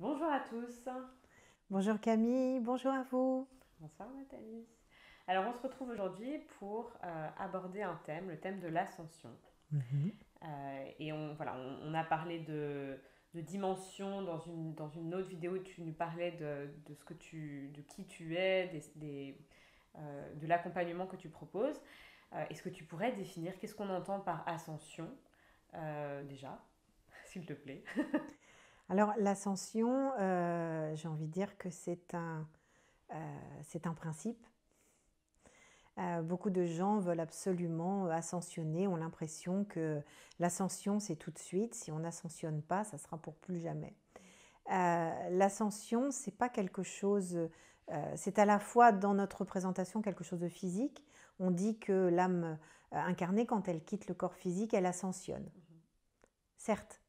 Bonjour à tous. Bonjour Camille, bonjour à vous. Bonsoir Nathalie. Alors on se retrouve aujourd'hui pour aborder un thème, le thème de l'ascension. Mhm. On a parlé de dimension dans une autre vidéo. Tu nous parlais de de qui tu es, de l'accompagnement que tu proposes. Est-ce que tu pourrais définir qu'est-ce qu'on entend par ascension déjà, s'il te plaît? Alors l'ascension, j'ai envie de dire que c'est un principe. Beaucoup de gens veulent absolument ascensionner, ont l'impression que l'ascension c'est tout de suite, si on n'ascensionne pas, ça sera pour plus jamais. L'ascension, c'est pas quelque chose, c'est à la fois dans notre représentation quelque chose de physique. On dit que l'âme incarnée, quand elle quitte le corps physique, elle ascensionne. Certes,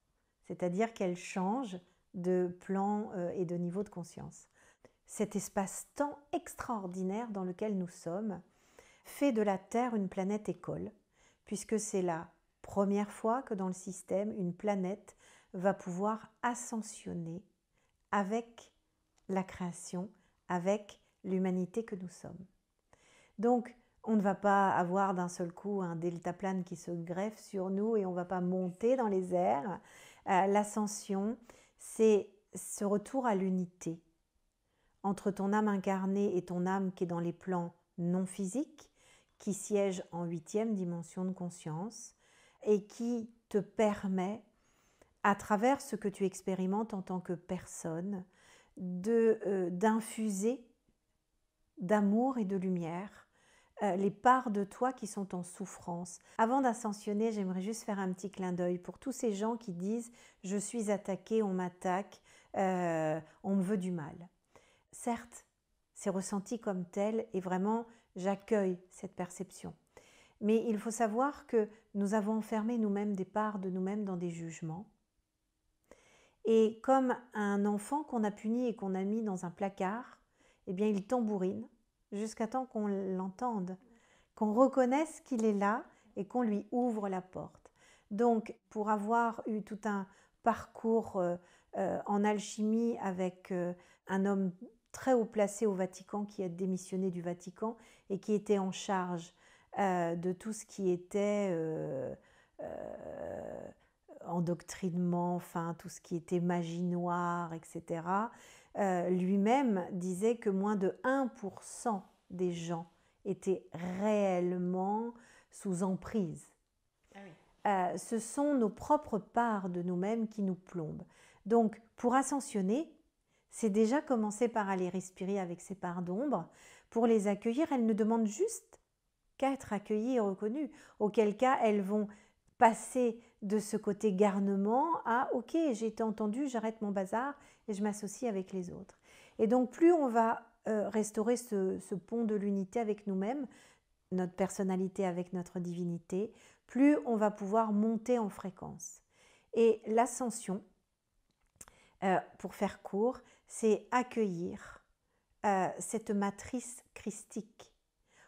c'est-à-dire qu'elle change de plan et de niveau de conscience. Cet espace-temps extraordinaire dans lequel nous sommes fait de la Terre une planète école, puisque c'est la première fois que dans le système, une planète va pouvoir ascensionner avec la création, avec l'humanité que nous sommes. Donc, on ne va pas avoir d'un seul coup un deltaplane qui se greffe sur nous et on ne va pas monter dans les airs. L'ascension, c'est ce retour à l'unité entre ton âme incarnée et ton âme qui est dans les plans non physiques, qui siège en 8e dimension de conscience et qui te permet, à travers ce que tu expérimentes en tant que personne, d'infuser d'amour et de lumière les parts de toi qui sont en souffrance. Avant d'ascensionner, j'aimerais juste faire un petit clin d'œil pour tous ces gens qui disent « je suis attaqué, on m'attaque, on me veut du mal ». Certes, c'est ressenti comme tel et vraiment j'accueille cette perception. Mais il faut savoir que nous avons enfermé nous-mêmes des parts de nous-mêmes dans des jugements. Et comme un enfant qu'on a puni et qu'on a mis dans un placard, eh bien il tambourine jusqu'à temps qu'on l'entende, qu'on reconnaisse qu'il est là et qu'on lui ouvre la porte. Donc, pour avoir eu tout un parcours en alchimie avec un homme très haut placé au Vatican qui a démissionné du Vatican et qui était en charge de tout ce qui était endoctrinement, enfin tout ce qui était magie noire, etc. Lui-même disait que moins de 1% des gens étaient réellement sous emprise. Ah oui. Ce sont nos propres parts de nous-mêmes qui nous plombent. Donc, pour ascensionner, c'est déjà commencer par aller respirer avec ces parts d'ombre. Pour les accueillir, elles ne demandent juste qu'à être accueillies et reconnues. Auquel cas, elles vont passer de ce côté garnement à « ok, j'ai été entendue, j'arrête mon bazar et je m'associe avec les autres ». Et donc, plus on va restaurer ce pont de l'unité avec nous-mêmes, notre personnalité avec notre divinité, plus on va pouvoir monter en fréquence. Et l'ascension, pour faire court, c'est accueillir cette matrice christique.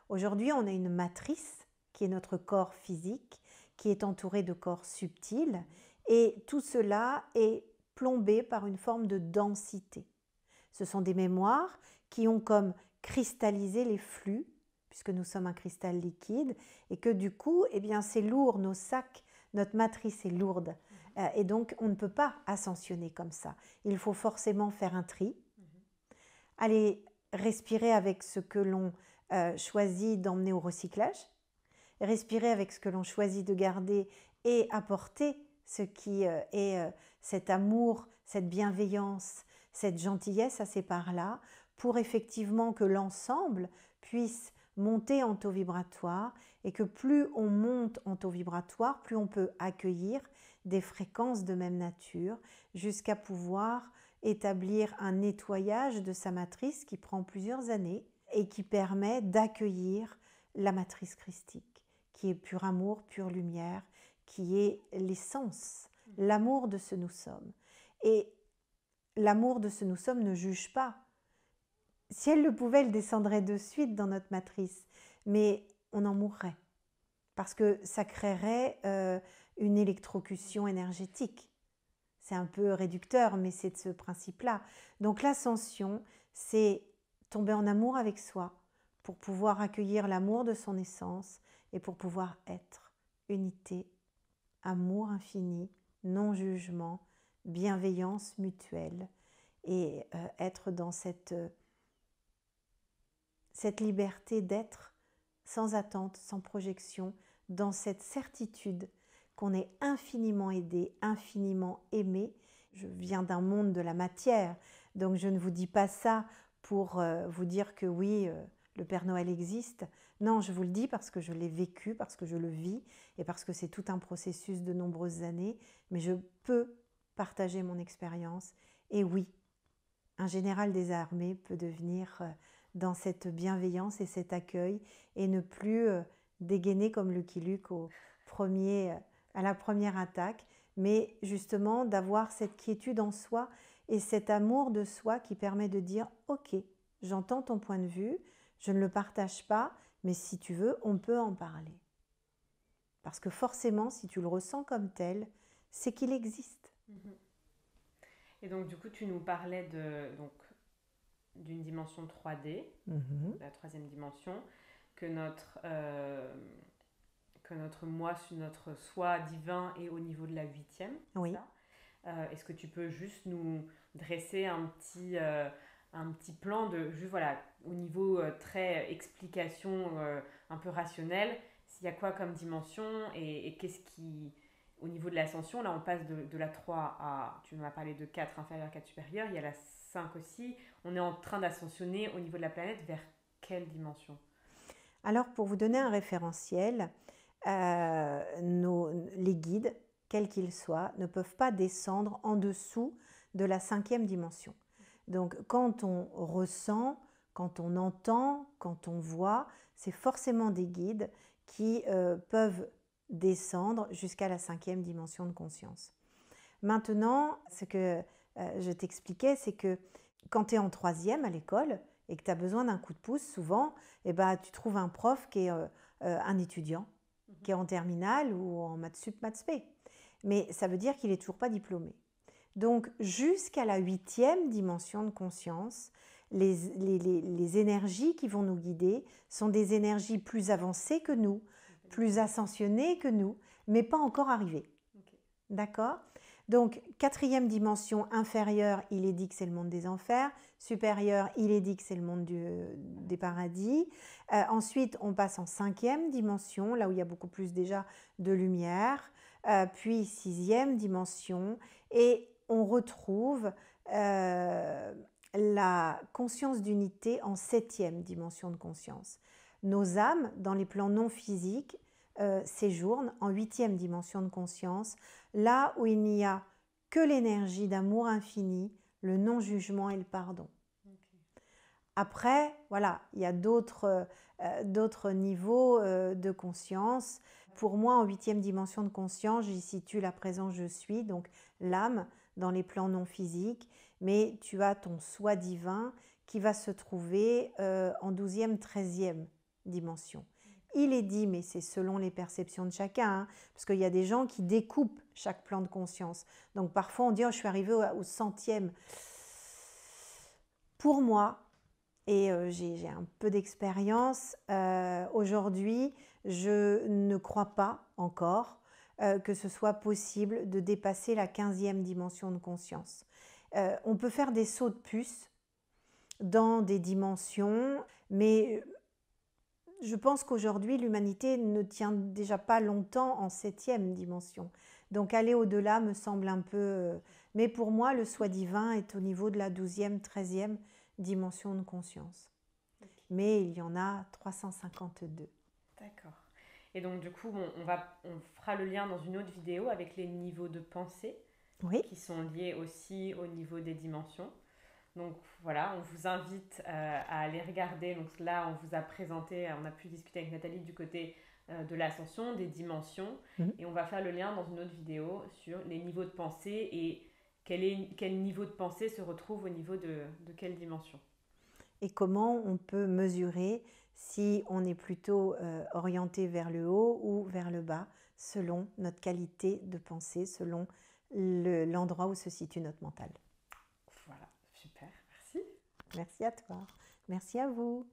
Aujourd'hui, on a une matrice qui est notre corps physique, qui est entouré de corps subtils, et tout cela est plombé par une forme de densité. Ce sont des mémoires qui ont comme cristallisé les flux, puisque nous sommes un cristal liquide, et que du coup, eh bien, c'est lourd, nos sacs, notre matrice est lourde. Et donc, on ne peut pas ascensionner comme ça. Il faut forcément faire un tri, aller respirer avec ce que l'on choisit d'emmener au recyclage, respirer avec ce que l'on choisit de garder et apporter ce qui est cet amour, cette bienveillance, cette gentillesse à ces parts-là, pour effectivement que l'ensemble puisse monter en taux vibratoire et que plus on monte en taux vibratoire, plus on peut accueillir des fréquences de même nature jusqu'à pouvoir établir un nettoyage de sa matrice qui prend plusieurs années et qui permet d'accueillir la matrice christique, qui est pur amour, pure lumière, qui est l'essence, l'amour de ce nous sommes. Et l'amour de ce nous sommes ne juge pas. Si elle le pouvait, elle descendrait de suite dans notre matrice, mais on en mourrait, parce que ça créerait une électrocution énergétique. c'est un peu réducteur, mais c'est de ce principe-là. Donc l'ascension, c'est tomber en amour avec soi pour pouvoir accueillir l'amour de son essence et pour pouvoir être unité, amour infini, non-jugement, bienveillance mutuelle et être dans cette liberté d'être sans attente, sans projection, dans cette certitude qu'on est infiniment aidé, infiniment aimé. Je viens d'un monde de la matière, donc je ne vous dis pas ça pour vous dire que oui, le Père Noël existe. Non, je vous le dis parce que je l'ai vécu, parce que je le vis et parce que c'est tout un processus de nombreuses années, mais je peux partager mon expérience. Et oui, un général des armées peut devenir dans cette bienveillance et cet accueil et ne plus dégainer comme Lucky Luke à la première attaque, mais justement d'avoir cette quiétude en soi et cet amour de soi qui permet de dire « Ok, j'entends ton point de vue, je ne le partage pas, mais si tu veux, on peut en parler. » Parce que forcément, si tu le ressens comme tel, c'est qu'il existe. Et donc, du coup, tu nous parlais d'une dimension 3D, la troisième dimension, que notre moi, notre soi divin est au niveau de la 8e. Oui. Est-ce que tu peux juste nous dresser un petit plan de, juste voilà, au niveau très explication un peu rationnelle, s'il y a quoi comme dimension et qu'est-ce qui, au niveau de l'ascension, là on passe de la 3 à, tu m'as parlé de 4 inférieur, 4 supérieur, il y a la 5 aussi, on est en train d'ascensionner au niveau de la planète vers quelle dimension? Alors pour vous donner un référentiel, les guides, quels qu'ils soient, ne peuvent pas descendre en dessous de la 5e dimension. Donc quand on ressent, quand on entend, quand on voit, c'est forcément des guides qui peuvent descendre jusqu'à la 5e dimension de conscience. Maintenant, ce que je t'expliquais, c'est que quand tu es en 3e à l'école et que tu as besoin d'un coup de pouce, souvent, tu trouves un prof qui est un étudiant, qui est en terminale ou en maths sup, maths spé. Mais ça veut dire qu'il n'est toujours pas diplômé. Donc, jusqu'à la 8e dimension de conscience, les énergies qui vont nous guider sont des énergies plus avancées que nous, plus ascensionnées que nous, mais pas encore arrivées. Okay. D'accord ? Donc, 4e dimension inférieure, il est dit que c'est le monde des enfers. Supérieure, il est dit que c'est le monde des paradis. Ensuite, on passe en 5e dimension, là où il y a beaucoup plus déjà de lumière. Puis 6e dimension. Et on retrouve la conscience d'unité en 7e dimension de conscience. Nos âmes, dans les plans non physiques, séjournent en 8e dimension de conscience, là où il n'y a que l'énergie d'amour infini, le non-jugement et le pardon. Okay. Après, voilà, il y a d'autres niveaux de conscience. Pour moi, en 8e dimension de conscience, j'y situe la présence je suis, donc l'âme dans les plans non physiques, mais tu as ton soi divin qui va se trouver en 12e, 13e dimension. Il est dit, mais c'est selon les perceptions de chacun, hein, parce qu'il y a des gens qui découpent chaque plan de conscience. Donc parfois on dit, oh, je suis arrivée au 100e. Pour moi, et j'ai un peu d'expérience, aujourd'hui, je ne crois pas encore que ce soit possible de dépasser la 15e dimension de conscience. On peut faire des sauts de puce dans des dimensions, mais je pense qu'aujourd'hui, l'humanité ne tient déjà pas longtemps en 7e dimension. Donc aller au-delà me semble un peu... Mais pour moi, le soi divin est au niveau de la 12e, 13e dimension de conscience. Okay. Mais il y en a 352. D'accord. Et donc du coup, on fera le lien dans une autre vidéo avec les niveaux de pensée, oui, qui sont liés aussi au niveau des dimensions. Donc voilà, on vous invite à aller regarder. Donc là, on vous a présenté, on a pu discuter avec Nathalie du côté de l'ascension, des dimensions. Et on va faire le lien dans une autre vidéo sur les niveaux de pensée et quel niveau de pensée se retrouve au niveau de quelle dimension. Et comment on peut mesurer si on est plutôt orienté vers le haut ou vers le bas, selon notre qualité de pensée, selon l'endroit où se situe notre mental. Voilà, super, merci. Merci à toi. Merci à vous.